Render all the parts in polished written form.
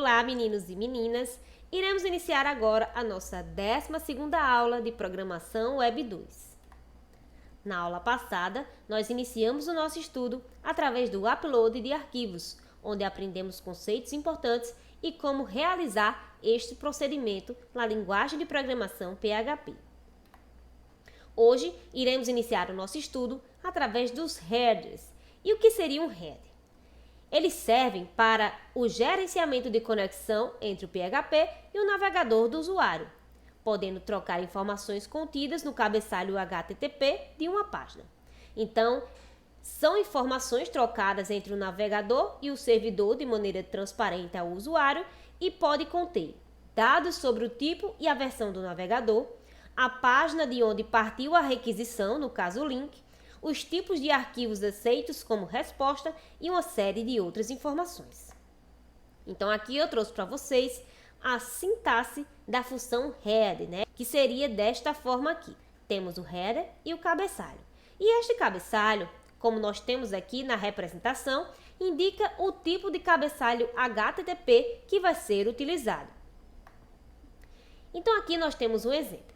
Olá, meninos e meninas! Iremos iniciar agora a nossa 12ª aula de Programação Web 2. Na aula passada, nós iniciamos o nosso estudo através do upload de arquivos, onde aprendemos conceitos importantes e como realizar este procedimento na linguagem de programação PHP. Hoje, iremos iniciar o nosso estudo através dos headers. E o que seria um header? Eles servem para o gerenciamento de conexão entre o PHP e o navegador do usuário, podendo trocar informações contidas no cabeçalho HTTP de uma página. Então, são informações trocadas entre o navegador e o servidor de maneira transparente ao usuário e pode conter dados sobre o tipo e a versão do navegador, a página de onde partiu a requisição, no caso o link, os tipos de arquivos aceitos como resposta e uma série de outras informações. Então aqui eu trouxe para vocês a sintaxe da função header, que seria desta forma aqui. Temos o header e o cabeçalho. E este cabeçalho, como nós temos aqui na representação, indica o tipo de cabeçalho HTTP que vai ser utilizado. Então aqui nós temos um exemplo.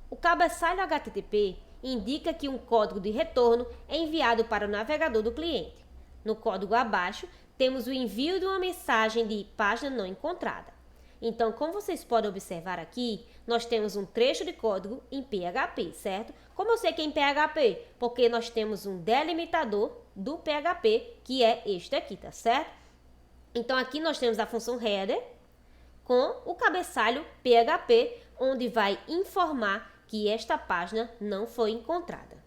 O cabeçalho HTTP indica que um código de retorno é enviado para o navegador do cliente. No código abaixo, temos o envio de uma mensagem de página não encontrada. Então, como vocês podem observar aqui, nós temos um trecho de código em PHP, certo? Como eu sei que é em PHP? Porque nós temos um delimitador do PHP, que é este aqui, tá certo? Então, aqui nós temos a função header com o cabeçalho PHP, onde vai informar que esta página não foi encontrada.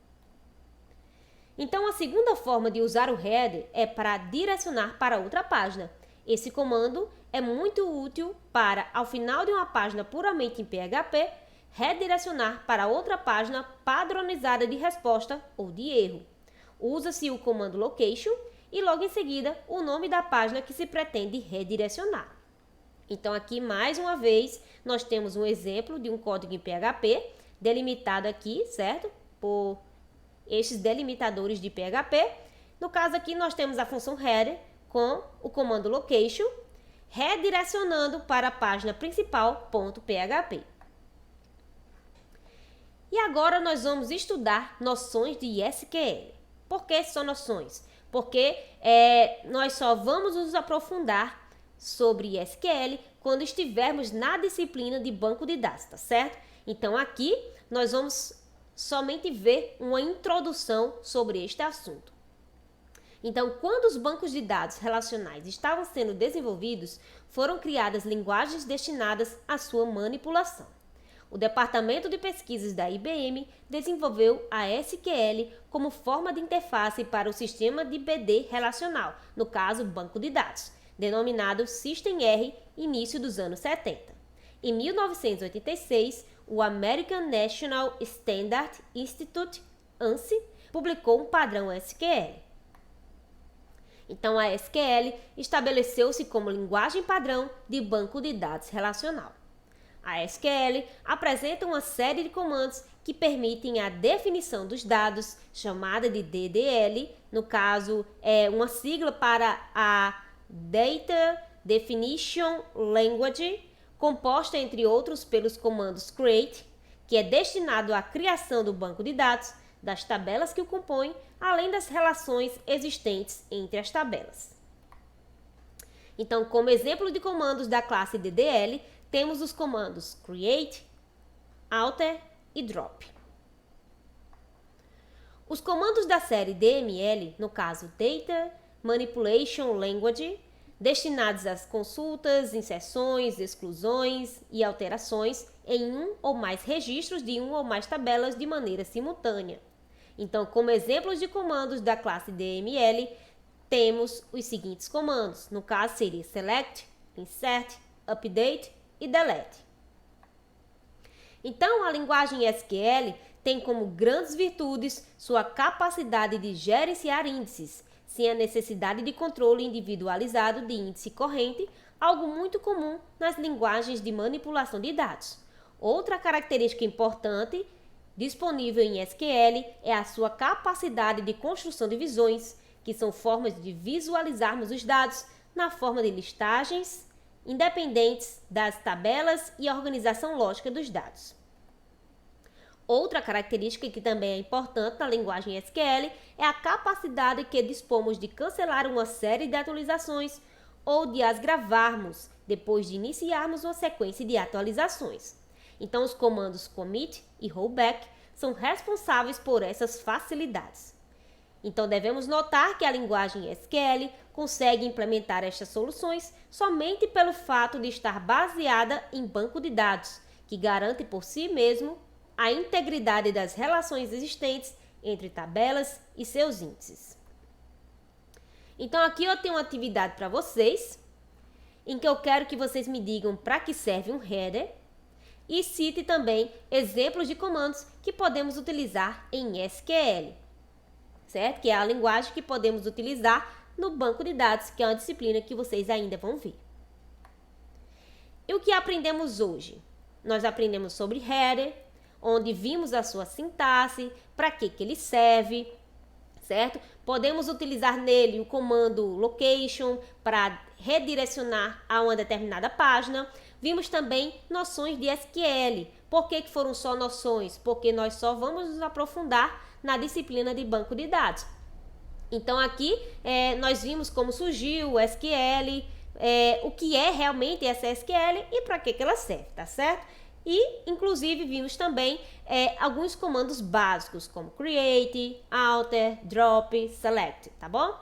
Então, a segunda forma de usar o header é para direcionar para outra página. Esse comando é muito útil para, ao final de uma página puramente em PHP, redirecionar para outra página padronizada de resposta ou de erro. Usa-se o comando location e logo em seguida o nome da página que se pretende redirecionar. Então, aqui mais uma vez, nós temos um exemplo de um código em PHP, delimitado aqui, certo? Por estes delimitadores de PHP. No caso aqui, nós temos a função header com o comando location, redirecionando para a página principal.php. E agora nós vamos estudar noções de SQL. Por que só noções? Porque nós só vamos nos aprofundar sobre SQL quando estivermos na disciplina de banco de dados, tá certo? Então aqui nós vamos somente ver uma introdução sobre este assunto. Então, quando os bancos de dados relacionais estavam sendo desenvolvidos, foram criadas linguagens destinadas à sua manipulação. O Departamento de Pesquisas da IBM desenvolveu a SQL como forma de interface para o sistema de BD relacional, no caso, banco de dados, denominado System R, início dos anos 70. Em 1986, o American National Standard Institute, ANSI, publicou um padrão SQL. Então, a SQL estabeleceu-se como linguagem padrão de banco de dados relacional. A SQL apresenta uma série de comandos que permitem a definição dos dados, chamada de DDL, no caso, é uma sigla para a Data Definition Language, composta, entre outros, pelos comandos create, que é destinado à criação do banco de dados, das tabelas que o compõem, além das relações existentes entre as tabelas. Então, como exemplo de comandos da classe DDL, temos os comandos create, alter e drop. Os comandos da série DML, no caso Data Manipulation Language, destinados às consultas, inserções, exclusões e alterações em um ou mais registros de uma ou mais tabelas de maneira simultânea. Então, como exemplos de comandos da classe DML, temos os seguintes comandos. No caso, seria select, insert, update e delete. Então, a linguagem SQL tem como grandes virtudes sua capacidade de gerenciar índices, sem a necessidade de controle individualizado de índice corrente, algo muito comum nas linguagens de manipulação de dados. Outra característica importante disponível em SQL é a sua capacidade de construção de visões, que são formas de visualizarmos os dados na forma de listagens independentes das tabelas e organização lógica dos dados. Outra característica que também é importante na linguagem SQL é a capacidade que dispomos de cancelar uma série de atualizações ou de as gravarmos depois de iniciarmos uma sequência de atualizações. Então, os comandos commit e rollback são responsáveis por essas facilidades. Então, devemos notar que a linguagem SQL consegue implementar estas soluções somente pelo fato de estar baseada em banco de dados, que garante por si mesmo a integridade das relações existentes entre tabelas e seus índices. Então, aqui eu tenho uma atividade para vocês, em que eu quero que vocês me digam para que serve um header e cite também exemplos de comandos que podemos utilizar em SQL, certo? Que é a linguagem que podemos utilizar no banco de dados, que é uma disciplina que vocês ainda vão ver. E o que aprendemos hoje? Nós aprendemos sobre header, onde vimos a sua sintaxe, para que ele serve, certo? Podemos utilizar nele o comando location para redirecionar a uma determinada página. Vimos também noções de SQL. Por que foram só noções? Porque nós só vamos nos aprofundar na disciplina de banco de dados. Então, aqui nós vimos como surgiu o SQL, o que é realmente essa SQL e para que ela serve, tá certo? E, inclusive, vimos também alguns comandos básicos, como create, alter, drop, select, tá bom?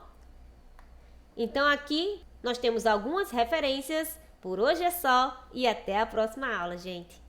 Então, aqui nós temos algumas referências. Por hoje é só e até a próxima aula, gente!